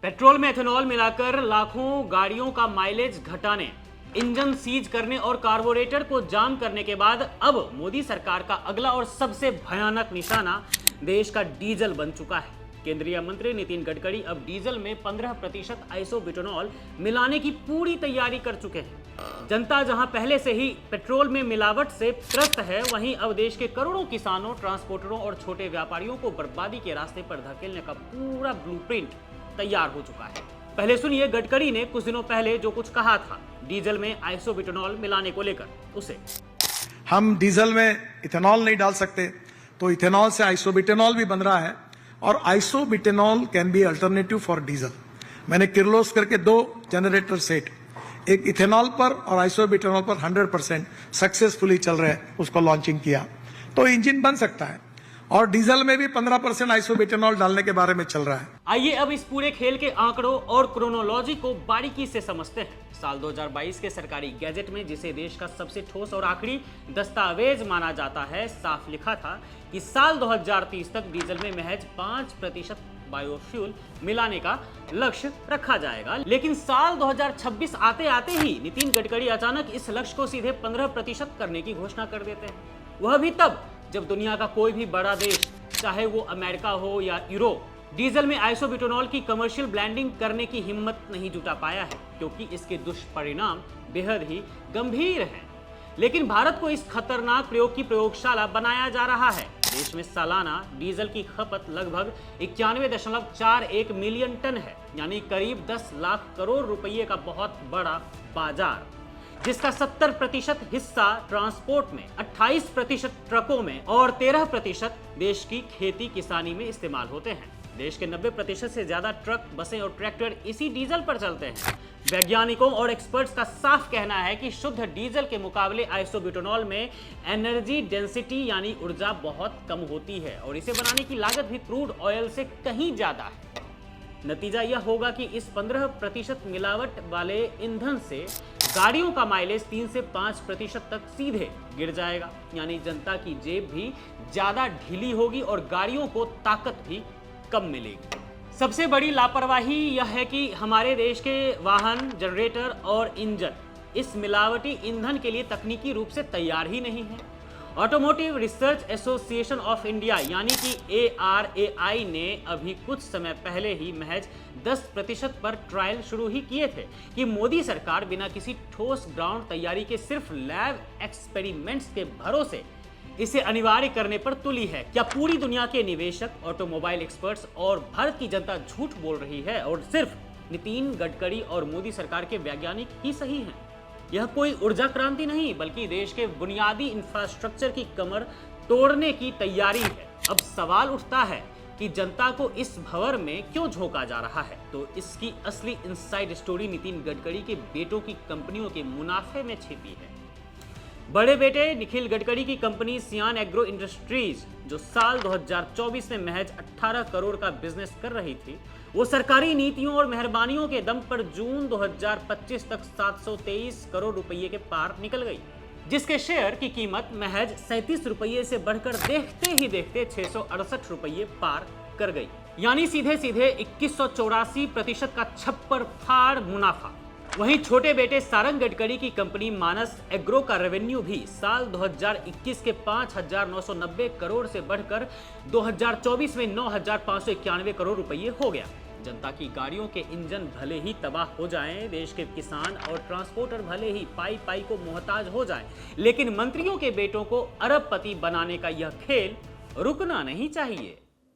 Petrol में ethanol मिलाकर लाखों गाड़ियों का माइलेज घटाने, इंजन सीज करने और कार्बोरेटर को जाम करने के बाद अब मोदी सरकार का अगला और सबसे भयानक निशाना देश का डीजल बन चुका है। केंद्रीय मंत्री नितिन गडकरी अब डीजल में 15% आइसोब्यूटेनॉल मिलाने की पूरी तैयारी कर चुके हैं। जनता जहां पहले से ही पेट्रोल में मिलावट से त्रस्त है, वहीं अब देश के करोड़ों किसानों, ट्रांसपोर्टरों और छोटे व्यापारियों को बर्बादी के रास्ते पर धकेलने का पूरा ब्लूप्रिंट तैयार हो चुका है। पहले सुनिए गडकरी ने कुछ दिनों पहले जो कुछ कहा था डीजल में आइसोब्यूटेनॉल मिलाने को लेकर। उसे हम डीजल में इथेनॉल नहीं डाल सकते, तो इथेनॉल से आइसोब्यूटेनॉल भी बन रहा है और isobutanol can be alternative for diesel. मैंने किर्लोस्कर के 2 जनरेटर सेट, एक इथेनॉल पर और आइसोब्यूटेनॉल पर 100% सक्सेसफुली चल रहे हैं, उसको लॉन्चिंग किया, तो इंजन बन सकता है। और डीजल में भी 15% आइसोब्यूटेनॉल डालने के बारे में चल रहा है। आइए अब इस पूरे खेल के आंकड़ों और क्रोनोलॉजी को बारीकी से समझते हैं। साल 2022 के सरकारी गैजेट में, जिसे देश का सबसे ठोस और आखिरी दस्तावेज माना जाता है, साफ लिखा था कि साल 2030 तक डीजल में महज 5% बायोफ्यूल मिलाने का लक्ष्य रखा जाएगा। लेकिन साल 2026 आते आते ही नितिन गडकरी अचानक इस लक्ष्य को सीधे 15% करने की घोषणा कर देते हैं। वह भी तब जब दुनिया का कोई भी बड़ा देश, चाहे वो अमेरिका हो या यूरोप, डीजल में आइसोब्यूटेनॉल की कमर्शियल ब्लेंडिंग करने की हिम्मत नहीं जुटा पाया है, क्योंकि इसके दुष्परिणाम बेहद ही गंभीर हैं। लेकिन भारत को इस खतरनाक प्रयोग की प्रयोगशाला बनाया जा रहा है। देश में सालाना डीजल की खपत लगभग 91.41 मिलियन टन है, यानी करीब 10 लाख करोड़ रुपए का बहुत बड़ा बाजार, जिसका 70% हिस्सा ट्रांसपोर्ट में, 28% ट्रकों में और 13% देश की खेती किसानी में इस्तेमाल होते हैं। देश के 90% से ज्यादा ट्रक, बसें और ट्रैक्टर इसी डीजल पर चलते हैं। वैज्ञानिकों और एक्सपर्ट्स का साफ कहना है कि शुद्ध डीजल के मुकाबले आइसोब्यूटेनॉल में एनर्जी डेंसिटी यानी ऊर्जा बहुत कम होती है और इसे बनाने की लागत भी क्रूड ऑयल से कहीं ज्यादा है। नतीजा यह होगा कि इस 15% मिलावट वाले ईंधन से गाड़ियों का माइलेज 3 से 5% तक सीधे गिर जाएगा, यानी जनता की जेब भी ज्यादा ढीली होगी और गाड़ियों को ताकत भी कम मिलेगी। सबसे बड़ी लापरवाही यह है कि हमारे देश के वाहन, जनरेटर और इंजन इस मिलावटी ईंधन के लिए तकनीकी रूप से तैयार ही नहीं है। Automotive research association of India यानी कि ARAI ने अभी कुछ समय पहले ही महज 10% पर ट्रायल शुरू ही किए थे कि मोदी सरकार बिना किसी ठोस ग्राउंड तैयारी के सिर्फ लैब एक्सपेरिमेंट्स के भरोसे इसे अनिवार्य करने पर तुली है। क्या पूरी दुनिया के निवेशक, ऑटोमोबाइल एक्सपर्ट्स और भारत की जनता झूठ बोल रही है और सिर्फ नितिन गडकरी और मोदी सरकार के वैज्ञानिक ही सही हैं? यह कोई ऊर्जा क्रांति नहीं, बल्कि देश के बुनियादी इंफ्रास्ट्रक्चर की कमर तोड़ने की तैयारी है। अब सवाल उठता है कि जनता को इस भंवर में क्यों झोंका जा रहा है? तो इसकी असली इनसाइड स्टोरी नितिन गडकरी के बेटों की कंपनियों के मुनाफे में छिपी है। बड़े बेटे निखिल गडकरी की कंपनी सियान एग्रो इंडस्ट्रीज, जो साल 2024 में महज 18 करोड़ का बिजनेस कर रही थी, वो सरकारी नीतियों और मेहरबानियों के दम पर जून 2025 तक 723 करोड़ रुपए के पार निकल गई, जिसके शेयर की कीमत महज 37 रुपये से बढ़कर देखते ही देखते 668 रुपये पार कर गई, यानी सीधे सीधे 2184% का छप्पर फाड़ मुनाफा। वहीं छोटे बेटे सारंग गडकरी की कंपनी मानस एग्रो का रेवेन्यू भी साल 2021 के 5,990 करोड़ से बढ़कर 2024 में 9,591 करोड़ रुपए हो गया। जनता की गाड़ियों के इंजन भले ही तबाह हो जाएं, देश के किसान और ट्रांसपोर्टर भले ही पाई पाई को मोहताज हो जाएं, लेकिन मंत्रियों के बेटों को अरबपति बनाने का यह खेल रुकना नहीं चाहिए।